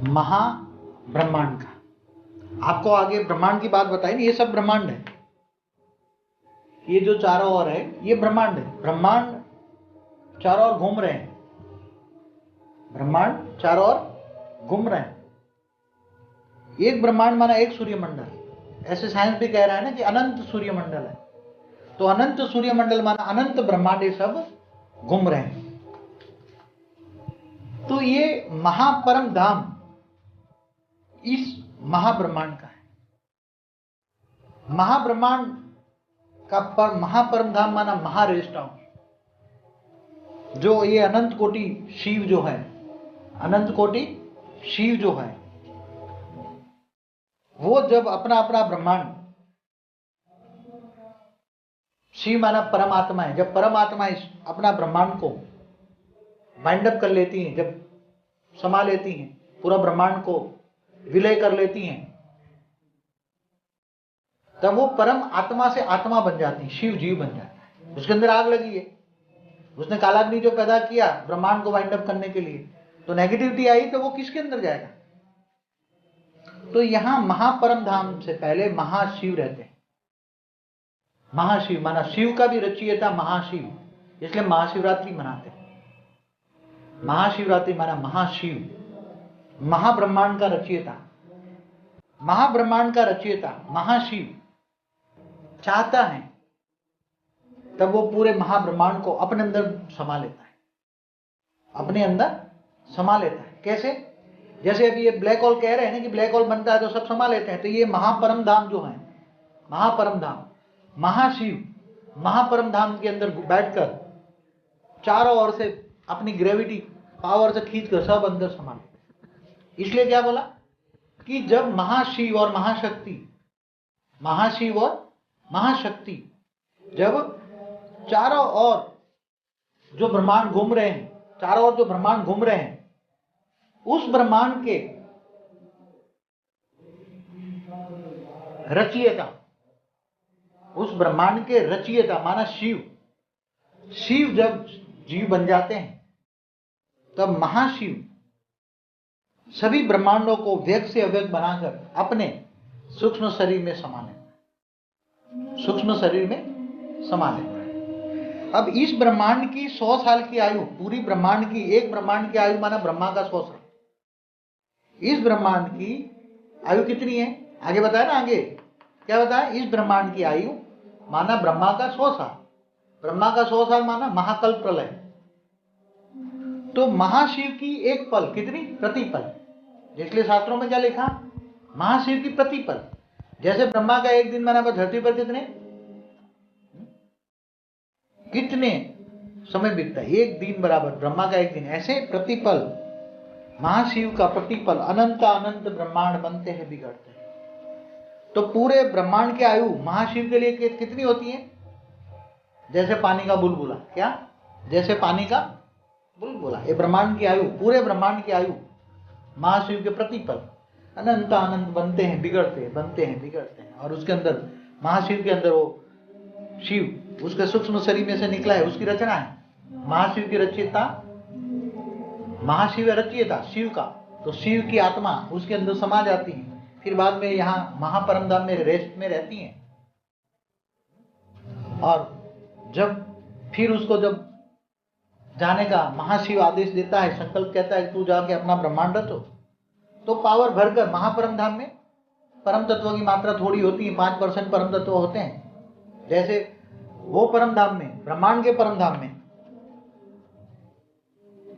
महाब्रह्मांड का। आपको आगे ब्रह्मांड की बात बताई ना, ये सब ब्रह्मांड है, ये जो चारों ओर है ये ब्रह्मांड है। ब्रह्मांड चारों ओर घूम रहे हैं, ब्रह्मांड चारों ओर घूम रहे हैं। एक ब्रह्मांड माना एक सूर्यमंडल, ऐसे साइंस भी कह रहा है ना कि अनंत सूर्यमंडल है, तो अनंत सूर्यमंडल माना अनंत ब्रह्मांड, ये सब घूम रहे हैं। तो ये महापरम धाम इस महाब्रह्मांड का है। महाब्रह्मांड का महापरम धाम माना महारेस्ट हाउस, जो ये अनंत कोटि शिव जो है, अनंत कोटि शिव जो है, वो जब अपना अपना ब्रह्मांड, शिव माना परमात्मा है, जब परमात्मा अपना ब्रह्मांड को बाइंड अप कर लेती हैं, जब समा लेती हैं, पूरा ब्रह्मांड को विलय कर लेती हैं, तब वो परम आत्मा से आत्मा बन जाती है, शिव जीव बन जाता है। उसके अंदर आग लगी है, उसने कालाग्नि जो पैदा किया ब्रह्मांड को वाइंड अप करने के लिए, तो नेगेटिविटी आई तो वो किसके अंदर जाएगा? तो यहां महापरम धाम से पहले महाशिव रहते हैं। महाशिव माना शिव का भी रचयिता महाशिव, इसलिए महाशिवरात्रि मनाते हैं। महाशिवरात्रि माना महाशिव, महाब्रह्मांड का रचयिता, महाब्रह्मांड का रचयिता महाशिव चाहता है तब वो पूरे महाब्रह्मांड को अपने अंदर समा लेता है, अपने अंदर समा लेता है। कैसे? जैसे अभी ये ब्लैक होल कह रहे हैं ना कि ब्लैक होल बनता है तो सब समा लेते हैं, तो ये महापरम धाम जो है, महापरम धाम, महाशिव महापरम धाम के अंदर बैठकर चारों ओर से अपनी ग्रेविटी पावर से खींचकर सब अंदर समा लेते हैं। इसलिए क्या बोला कि जब महाशिव और महाशक्ति, महाशिव और महाशक्ति जब चारों ओर जो ब्रह्मांड घूम रहे हैं, चारों ओर जो ब्रह्मांड घूम रहे हैं, उस ब्रह्मांड के रचयिता, उस ब्रह्मांड के रचयिता माना शिव, शिव जब जीव बन जाते हैं तब महाशिव सभी ब्रह्मांडों को व्यक्त से अव्यक्त बनाकर अपने सूक्ष्म शरीर में समा लेता है, सूक्ष्म शरीर में समा लेता है। अब इस ब्रह्मांड की 100 साल की आयु, पूरी ब्रह्मांड की, एक ब्रह्मांड की आयु माना ब्रह्मा का 100 साल। इस ब्रह्मांड की आयु कितनी है? आगे बताया ना, आगे क्या बताया? इस ब्रह्मांड की आयु माना ब्रह्मा का 100 साल। ब्रह्मा का 100 साल माना महाकल्प प्रलय। तो महाशिव की एक पल कितनी? प्रतिपल। इसलिए शास्त्रों में क्या लिखा? महाशिव की प्रतिपल। जैसे ब्रह्मा का एक दिन माना धरती पर कितने समय बीतता है? एक दिन बराबर ब्रह्मा का एक दिन, ऐसे प्रतिपल महाशिव का प्रतिपल अनंत अनंत ब्रह्मांड बनते हैं, बिगड़ते हैं। तो पूरे ब्रह्मांड की आयु महाशिव के लिए कितनी होती है? जैसे पानी का बुलबुला। क्या? जैसे पानी का बुलबुला। ये ब्रह्मांड की आयु, पूरे ब्रह्मांड की आयु महाशिव के प्रतिपल अनंत अनंत बनते हैं, बिगड़ते हैं, बनते हैं, बिगड़ते हैं। और उसके अंदर महाशिव के अंदर वो शिव उसके सूक्ष्म शरीर में से निकला है, उसकी रचना है। महाशिव की रचयिता, महाशिव रचयिता शिव का, तो शिव की आत्मा उसके अंदर समा जाती है, फिर बाद में यहाँ महापरम धाम में रेस्ट में रहती हैं। और जब फिर उसको जब जाने का महाशिव आदेश देता है, संकल्प कहता है तू जाके अपना ब्रह्मांड रचो, तो पावर भरकर महापरम धाम में परम तत्व की मात्रा थोड़ी होती है, 5% परम तत्व होते हैं। जैसे वो परम धाम में, ब्रह्मांड के परम धाम में,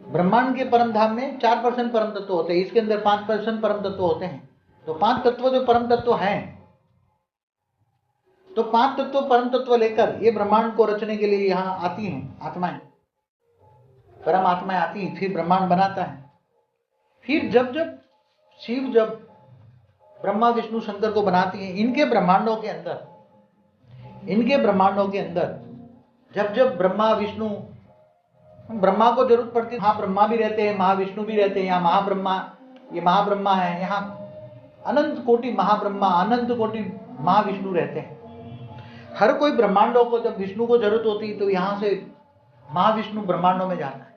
ब्रह्मांड के परम धाम में 4% परम तत्व होते हैं, इसके अंदर 5% परम तत्व होते हैं। तो 5 तत्व जो परम तत्व हैं, तो 5 तत्व परम तत्व लेकर ये ब्रह्मांड को रचने के लिए यहाँ आती हैं आत्माएं, परम आत्माएं आती हैं, फिर ब्रह्मांड बनाता है। फिर जब जब शिव जब ब्रह्मा विष्णु शंकर को बनाती हैं, इनके ब्रह्मांडों के अंदर, इनके ब्रह्मांडों के अंदर जब जब ब्रह्मा विष्णु, ब्रह्मा को जरूरत पड़ती है, यहाँ ब्रह्मा भी रहते हैं, महाविष्णु भी रहते हैं, यहाँ महाब्रह्मा, ये महाब्रह्मा है, यहाँ अनंत कोटि महाब्रह्मा, अनंत कोटि महाविष्णु रहते हैं। हर कोई ब्रह्मांडों को जब विष्णु को जरूरत होती है तो यहाँ से महाविष्णु ब्रह्मांडों में जाता है।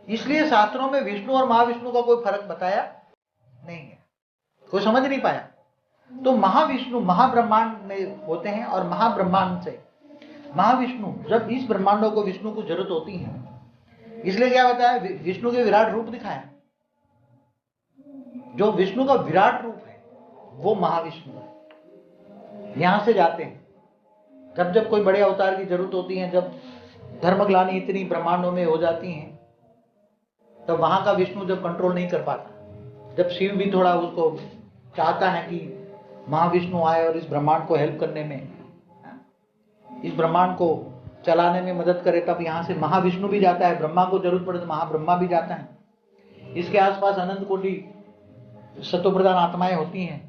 इसलिए शास्त्रों में विष्णु और महाविष्णु का कोई फर्क बताया नहीं है, कोई समझ नहीं पाया। तो महाविष्णु महाब्रह्मांड में होते हैं और महाब्रह्मांड से महाविष्णु, जब इस ब्रह्मांडों को विष्णु को जरूरत होती है, इसलिए क्या बताया, विष्णु के विराट रूप दिखाया। जो विष्णु का विराट रूप है वो महाविष्णु है। यहां से जाते हैं, जब जब कोई बड़े अवतार की जरूरत होती है, जब धर्मग्लानि इतनी ब्रह्मांडों में हो जाती है, तब वहां का विष्णु जब कंट्रोल नहीं कर पाता, जब शिव भी थोड़ा उसको चाहता है कि महाविष्णु आए और इस ब्रह्मांड को हेल्प करने में, इस ब्रह्मांड को चलाने में मदद करे, तब यहाँ से महाविष्णु भी जाता है। ब्रह्मा को जरूरत पड़े तो महाब्रह्मा भी जाता है। इसके आसपास अनंत कोटि सत्वप्रधान आत्माएं होती हैं।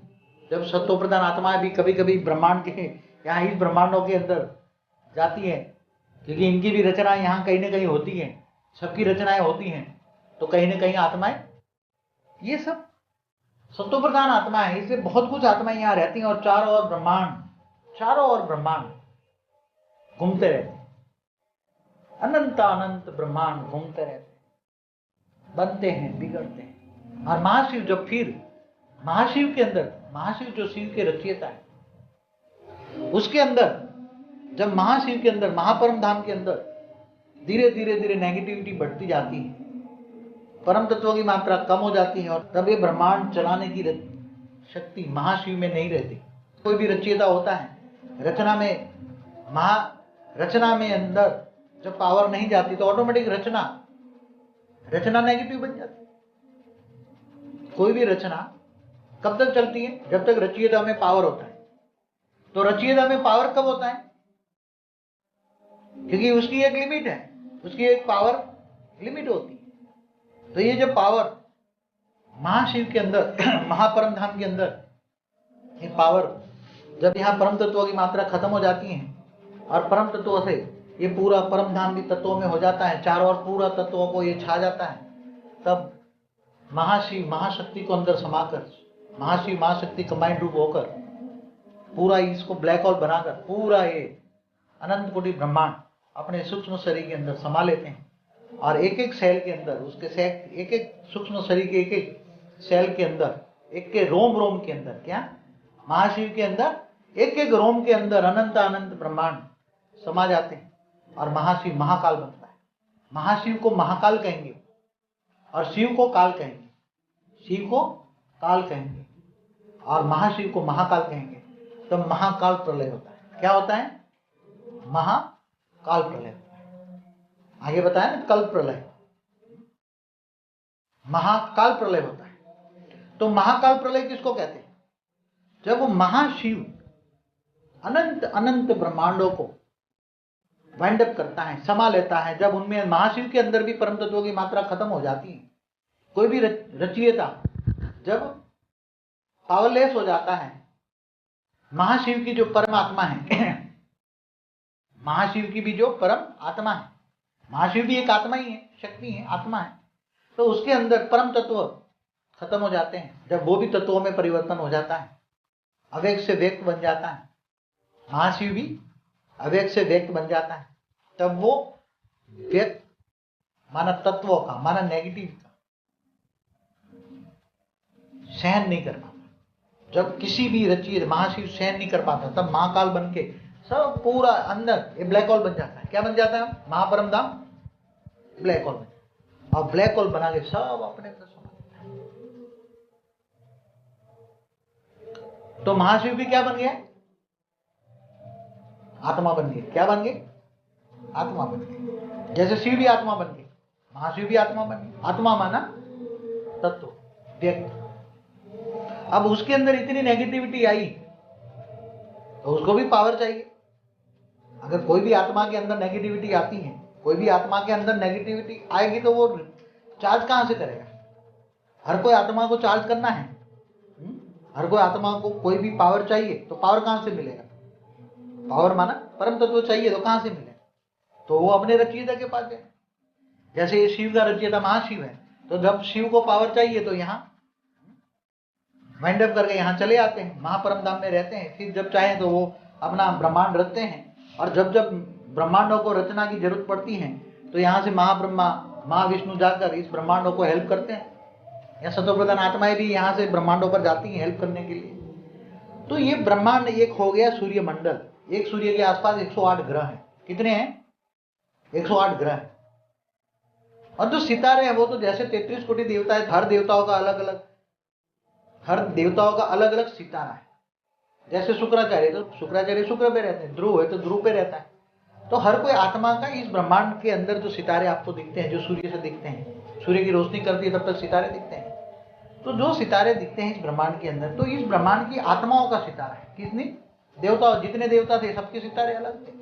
जब सत्वप्रधान आत्माएं भी कभी कभी ब्रह्मांड के यहाँ इस ब्रह्मांडों के अंदर जाती है, क्योंकि इनकी भी रचनाएं यहाँ कहीं ना कहीं होती हैं, सबकी रचनाएं होती हैं, तो कहीं ना कहीं आत्माएं, ये सब सत्वप्रधान आत्माएं हैं, इसलिए बहुत कुछ आत्माएं यहाँ रहती हैं और चारों ओर ब्रह्मांड घूमते रहते हैं। अनंत अनंत ब्रह्मांड घूमते रहते हैं, बनते हैं, बिगड़ते हैं। और महाशिव जब फिर महाशिव के अंदर, महाशिव जो शिव के रचयिता है, उसके अंदर जब महाशिव के अंदर, महापरम धाम के अंदर धीरे धीरे धीरे नेगेटिविटी बढ़ती जाती है, परम तत्वों की मात्रा कम हो जाती है, और तब ये ब्रह्मांड चलाने की शक्ति महाशिव में नहीं रहती। कोई भी रचयिता होता है, रचना में अंदर जब पावर नहीं जाती तो ऑटोमेटिक रचना नेगेटिव बन जाती है। कोई भी रचना कब तक चलती है? जब तक रचयिता में पावर होता है। तो रचयिता में पावर कब होता है? क्योंकि उसकी एक लिमिट है, उसकी एक पावर लिमिट होती है। तो ये जब पावर महाशिव के अंदर, महापरम धाम के अंदर, ये पावर जब यहाँ परम तत्वों की मात्रा खत्म हो जाती है और परम तत्वों से ये पूरा परम धाम भी तत्वों में हो जाता है, चारों ओर पूरा तत्वों को ये छा जाता है, तब महाशिव महाशक्ति को अंदर समाकर, महाशिव महाशक्ति कंबाइंड रूप होकर पूरा इसको ब्लैक होल बनाकर पूरा ये अनंत कोटि ब्रह्मांड अपने सूक्ष्म शरीर के अंदर समा लेते हैं। और एक एक सेल के अंदर, उसके एक एक सूक्ष्म शरीर के एक एक सेल के अंदर, एक के रोम के अंदर, क्या महाशिव के अंदर एक एक रोम के अंदर अनंत अनंत ब्रह्मांड समा जाते हैं और महाशिव महाकाल बनता है। महाशिव को महाकाल कहेंगे और शिव को काल कहेंगे, शिव को काल कहेंगे और महाशिव को महाकाल कहेंगे। तो महाकाल प्रलय होता है। क्या होता है? महाकाल प्रलय होता है। आगे बताया ना, कल प्रलय, महाकाल प्रलय होता है। तो महाकाल प्रलय किसको कहते हैं? जब वो महाशिव अनंत अनंत ब्रह्मांडों को वाइंड अप करता है, समा लेता है, जब उनमें महाशिव के अंदर भी परम तत्वों की मात्रा खत्म हो जाती है, कोई भी रचयिता जब पावरलेस हो जाता है, महाशिव की जो परमात्मा है, महाशिव की भी जो परम आत्मा है, महाशिव भी एक आत्मा ही है, शक्ति है, आत्मा है, तो उसके अंदर परम तत्व खत्म हो जाते हैं। जब वो भी तत्वों में परिवर्तन हो जाता है, अव्यक्त से व्यक्त बन जाता है, महाशिव भी अव्यक्त से व्यक्त बन जाता है, तब वो व्यक्त माना तत्वों का, माना नेगेटिव का सहन नहीं कर पाता। जब किसी भी रचयिता महाशिव सहन नहीं कर पाता, तब महाकाल बन के सब पूरा अंदर ये ब्लैक होल बन जाता है। क्या बन जाता है? महापरम धाम ब्लैक होल बन जाता है और ब्लैक होल बना के सब अपने अंदर समा लेता है। तो महाशिव भी क्या बन गया? आत्मा बन गई। क्या बन गई? आत्मा बन गई। जैसे शिव भी आत्मा बन गई, महाशिव भी आत्मा बन गई। आत्मा माना तत्व, व्यक्त। अब उसके अंदर इतनी नेगेटिविटी आई तो उसको भी पावर चाहिए। अगर कोई भी आत्मा के अंदर नेगेटिविटी आती है, कोई भी आत्मा के अंदर नेगेटिविटी आएगी तो वो चार्ज कहां से करेगा? हर कोई आत्मा को चार्ज करना है, हर कोई आत्मा को कोई भी पावर चाहिए, तो पावर कहां से मिलेगा? पावर माना परम तत्व चाहिए, तो कहां से मिलेगा? तो वो अपने रचयिता के पास जाए। जैसे ये शिव का रचयिता महाशिव है, तो जब शिव को पावर चाहिए तो यहाँ वाइंड अप करके यहाँ चले आते हैं, महापरम धाम में रहते हैं। फिर जब चाहे तो वो अपना ब्रह्मांड रचते हैं, और जब जब ब्रह्मांडों को रचना की जरूरत पड़ती है तो यहाँ से महाब्रह्मा महाविष्णु जाकर इस ब्रह्मांडों को हेल्प करते हैं या सतोप्रधान आत्माएं भी यहाँ से ब्रह्मांडों पर जाती हैं हेल्प करने के लिए। तो ये ब्रह्मांड एक हो गया सूर्य मंडल। एक सूर्य के आसपास 108 ग्रह हैं। कितने हैं? 108 ग्रह हैं। और जो सितारे हैं वो तो जैसे 33 कोटि देवता है, हर देवताओं का अलग अलग सितारा है। जैसे शुक्राचार्य, तो शुक्राचार्य शुक्र पे रहते हैं, ध्रुव है तो ध्रुव पे रहता है। तो हर कोई आत्मा का इस ब्रह्मांड के अंदर जो सितारे आपको दिखते हैं, जो सूर्य से दिखते हैं, सूर्य की रोशनी करती है तब तक सितारे दिखते हैं। तो जो सितारे दिखते हैं इस ब्रह्मांड के अंदर, तो इस ब्रह्मांड की आत्माओं का सितारा है। कितनी देवताओं, जितने देवता थे सबके सितारे अलग थे।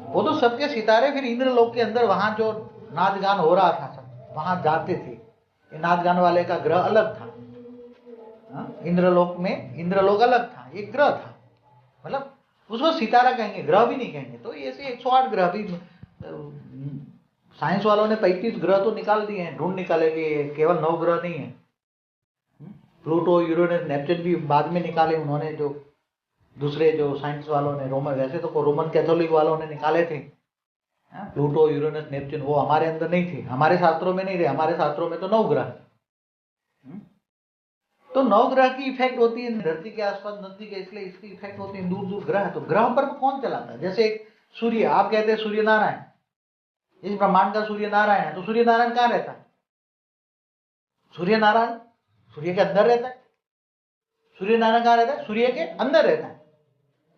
वो तो सबके सितारे फिर इंद्रलोक के अंदर वहां जो नाच गान हो रहा था सब वहां जाते थे। ये नाच गान वाले का ग्रह अलग था। इंद्रलोक में इंद्रलोक अलग था, एक ग्रह था, मतलब उसको सितारा कहेंगे, ग्रह भी नहीं कहेंगे। तो ऐसे 108 ग्रह भी साइंस वालों ने 35 ग्रह तो निकाल दिए हैं, ढूंढ निकाले कि केवल 9 ग्रह नहीं है। प्लूटो, यूरेनस, नेपच्यून भी बाद में निकाले उन्होंने, जो दूसरे जो साइंस वालों ने, रोमन, वैसे तो रोमन कैथोलिक वालों ने निकाले थे प्लूटो, यूरेनस, नेपच्यून। वो हमारे अंदर नहीं थे, हमारे शास्त्रों में नहीं थे। हमारे शास्त्रों में तो 9 ग्रह। तो 9 ग्रह की इफेक्ट होती है धरती के आसपास नजदीक है, इसलिए इसकी इफेक्ट होती है। दूर दूर ग्रह है, तो ग्रह पर कौन चलाता है? जैसे सूर्य, आप कहते हैं सूर्य नारायण, इस ब्रह्मांड का सूर्य नारायण है। तो सूर्य नारायण कहाँ रहता है? सूर्य नारायण सूर्य के अंदर रहता है। सूर्य नारायण कहाँ रहता है? सूर्य के अंदर रहता है,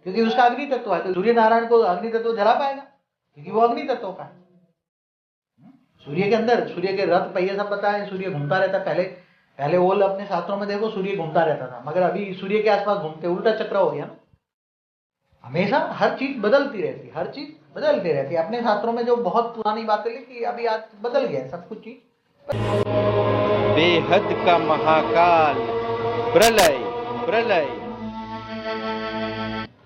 क्योंकि उसका अग्नि तत्व है। तो सूर्य नारायण को अग्नि तत्व जला पाएगा, क्योंकि वो अग्नि तत्व का है। सूर्य के अंदर, सूर्य के रथ पहिए सब पता है, सूर्य घूमता रहता है। पहले वो अपने शास्त्रों में देखो सूर्य घूमता रहता था, मगर अभी सूर्य के आसपास घूमते, उल्टा चक्र हो गया ना। हमेशा हर चीज बदलती रहती, हर चीज बदलती रहती है। अपने शास्त्रों में जो बहुत पुरानी बातें लिखी, अभी आज बदल गया सब कुछ चीज। बेहद का महाकाल प्रलय प्रलय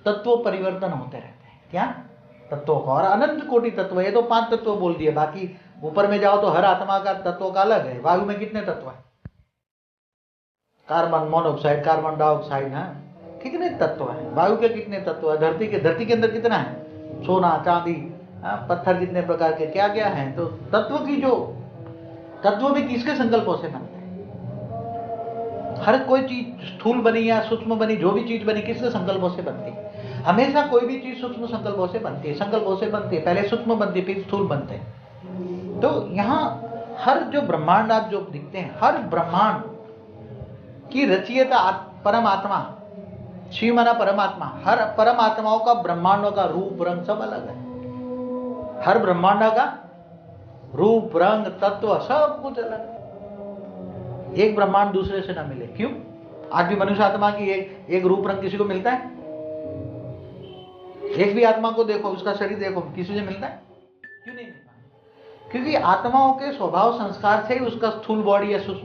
तत्व परिवर्तन होते रहते हैं। क्या तत्वों का? और अनंत कोटि तत्व। ये तो 5 तत्व बोल दिए, बाकी ऊपर में जाओ तो हर आत्मा का तत्व का अलग है। वायु में कितने तत्व है? कार्बन मोनोऑक्साइड, कार्बन डाइऑक्साइड है, कितने तत्व है? वायु के कितने तत्व है? धरती के अंदर कितना है? सोना, चांदी, पत्थर कितने प्रकार के क्या क्या है? तो तत्व की जो तत्व भी किसके संकल्पों से बनते हैं? हर कोई चीज स्थूल बनी या सूक्ष्म बनी, जो भी चीज बनी किसके संकल्पों से बनती है? हमेशा कोई भी चीज सूक्ष्म संकल्पों से बनती है, संकल्पों से बनती है। पहले सूक्ष्म बनती है, फिर स्थूल बनते हैं। तो यहाँ हर जो ब्रह्मांड आप जो दिखते हैं, हर ब्रह्मांड की रचयिता परमात्मा, शिव माना परमात्मा। हर परमात्माओं का, ब्रह्मांडों का रूप रंग सब अलग है। हर ब्रह्मांड का रूप रंग तत्व सब कुछ अलग है। एक ब्रह्मांड दूसरे से ना मिले। क्यों? आज भी मनुष्य आत्मा की एक रूप रंग किसी को मिलता है? एक भी आत्मा को देखो, उसका शरीर देखो, किसी से मिलता है? क्यों नहीं मिलता? क्योंकि आत्माओं के स्वभाव संस्कार से ही उसका स्थूल बॉडी या सूक्ष्म